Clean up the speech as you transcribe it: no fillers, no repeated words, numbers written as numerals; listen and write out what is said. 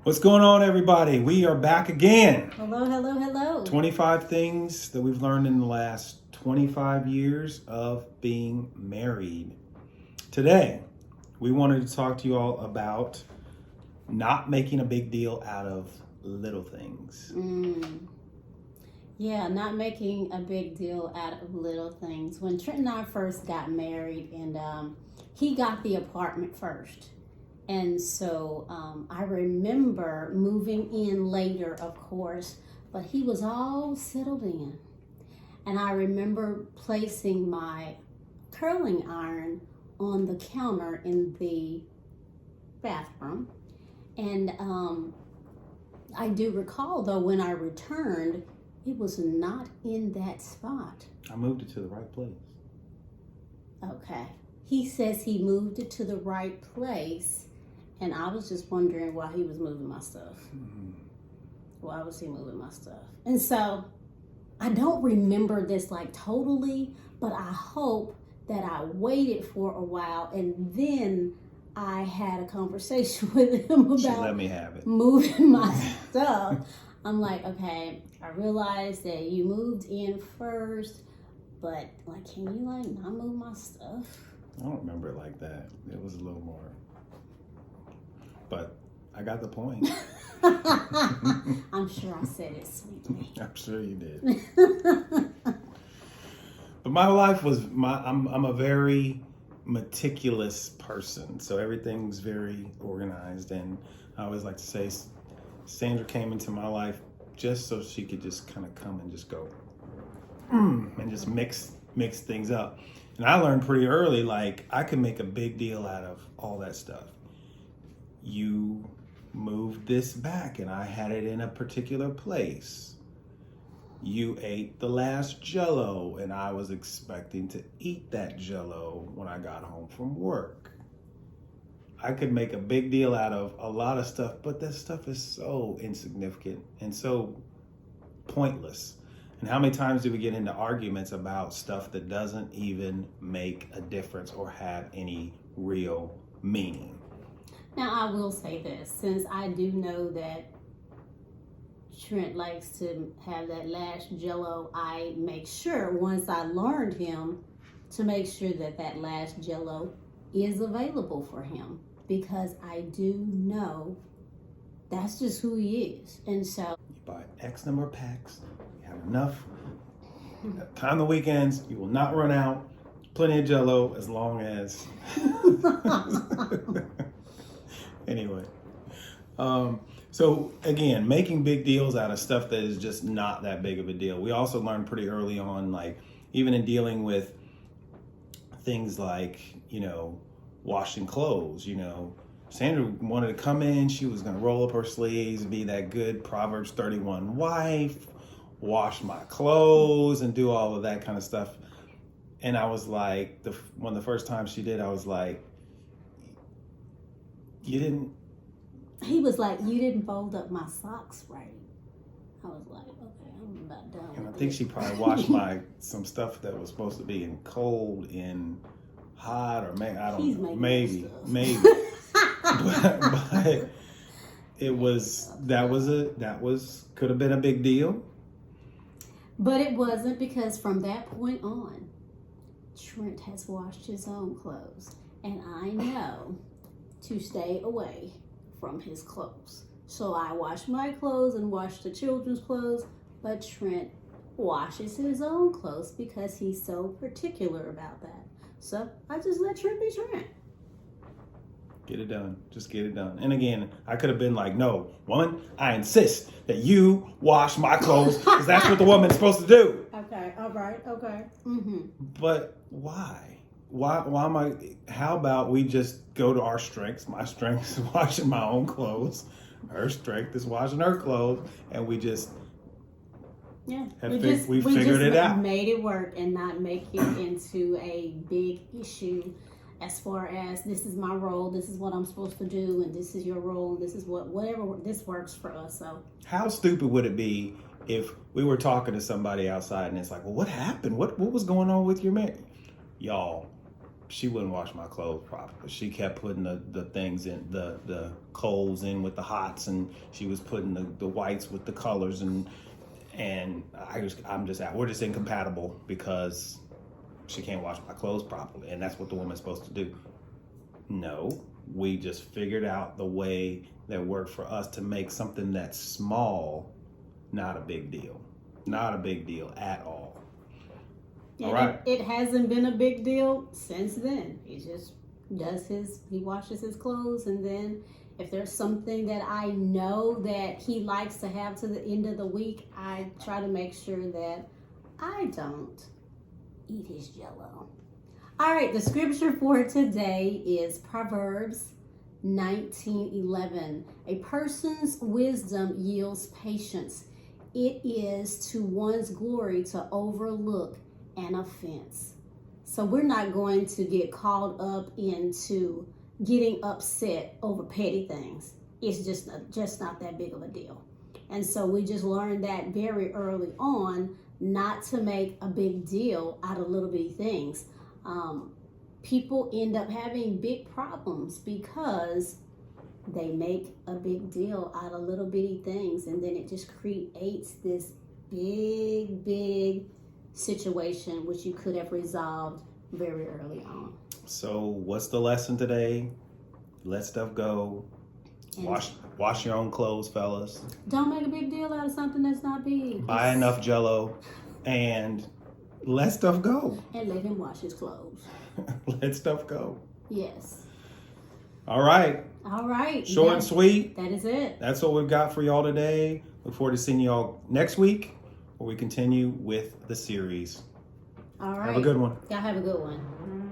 What's going on, everybody? We are back again. Hello, hello, hello. 25 things that we've learned in the last 25 years of being married. Today, we wanted to talk to you all about not making a big deal out of little things. Yeah, not making a big deal out of little things. When Trent and I first got married, and he got the apartment first. And so I remember moving in later, of course, but he was all settled in. And I remember placing my curling iron on the counter in the bathroom. And I do recall, though, when I returned, it was not in that spot. I moved it to the right place. Okay. He says he moved it to the right place. And I was just wondering why he was moving my stuff. Why was he moving my stuff? And so I don't remember this like totally, but I hope that I waited for a while and then I had a conversation with him about let me have it. Moving my stuff. I'm like, okay, I realized that you moved in first, but like, can you like not move my stuff? I don't remember it like that. It was a little more. But I got the point. I'm sure I said it sweetly. I'm sure you did. But my life was I'm a very meticulous person, so everything's very organized. And I always like to say, Sandra came into my life just so she could just kind of come and just go and just mix things up. And I learned pretty early, like I could make a big deal out of all that stuff. You moved this back and I had it in a particular place. You ate the last Jell-O and I was expecting to eat that Jell-O when I got home from work. I could make a big deal out of a lot of stuff, but that stuff is so insignificant and so pointless. And how many times do we get into arguments about stuff that doesn't even make a difference or have any real meaning? Now, I will say this, since I do know that Trent likes to have that last Jell-O, I make sure, once I learned him, to make sure that that last Jell-O is available for him, because I do know that's just who he is. And so you buy X number of packs, you have enough time the weekends, you will not run out, plenty of Jell-O as long as anyway, so again, making big deals out of stuff that is just not that big of a deal. We also learned pretty early on, like even in dealing with things like, washing clothes, Sandra wanted to come in, she was going to roll up her sleeves, be that good Proverbs 31 wife, wash my clothes and do all of that kind of stuff. And I was like, one of the first times she did, I was like, he was like, you didn't fold up my socks right. I was like, okay, I'm about done. And I think she probably washed some stuff that was supposed to be in cold in hot, or I don't know, maybe. but could have been a big deal. But it wasn't, because from that point on, Trent has washed his own clothes, and I know to stay away from his clothes. So I wash my clothes and wash the children's clothes, but Trent washes his own clothes because he's so particular about that. So I just let Trent be Trent. Get it done. Just get it done. And again, I could have been like, no, woman, I insist that you wash my clothes because that's what the woman's supposed to do. Okay, all right, okay. But why? Why am I? How about we just go to our strengths? My strength is washing my own clothes. Her strength is washing her clothes, and we just we figured it out. Made it work and not make it into a big issue. As far as this is my role, this is what I'm supposed to do, and this is your role, and this is whatever this works for us. So how stupid would it be if we were talking to somebody outside and it's like, well, what happened? What was going on with your marriage? Y'all, she wouldn't wash my clothes properly. She kept putting the things in, the coals in with the hots, and she was putting the whites with the colors, and we're just incompatible because she can't wash my clothes properly, and that's what the woman's supposed to do. No, we just figured out the way that worked for us to make something that's small not a big deal. Not a big deal at all. And all right. It hasn't been a big deal since then. He just he washes his clothes, and then if there's something that I know that he likes to have to the end of the week, I try to make sure that I don't eat his Jell-O. All right, the scripture for today is Proverbs 19:11. A person's wisdom yields patience. It is to one's glory to overlook an offense. So we're not going to get caught up into getting upset over petty things. It's just not that big of a deal. And so we just learned that very early on, not to make a big deal out of little bitty things. People end up having big problems because they make a big deal out of little bitty things, and then it just creates this big situation which you could have resolved very early on. So what's the lesson today? Let stuff go. And wash your own clothes, fellas. Don't make a big deal out of something that's not big. Buy enough Jell-O and let stuff go. And let him wash his clothes. Let stuff go. Yes. All right. Short and sweet. That is it. That's what we've got for y'all today. Look forward to seeing y'all next week where we continue with the series. All right. Have a good one. Y'all have a good one.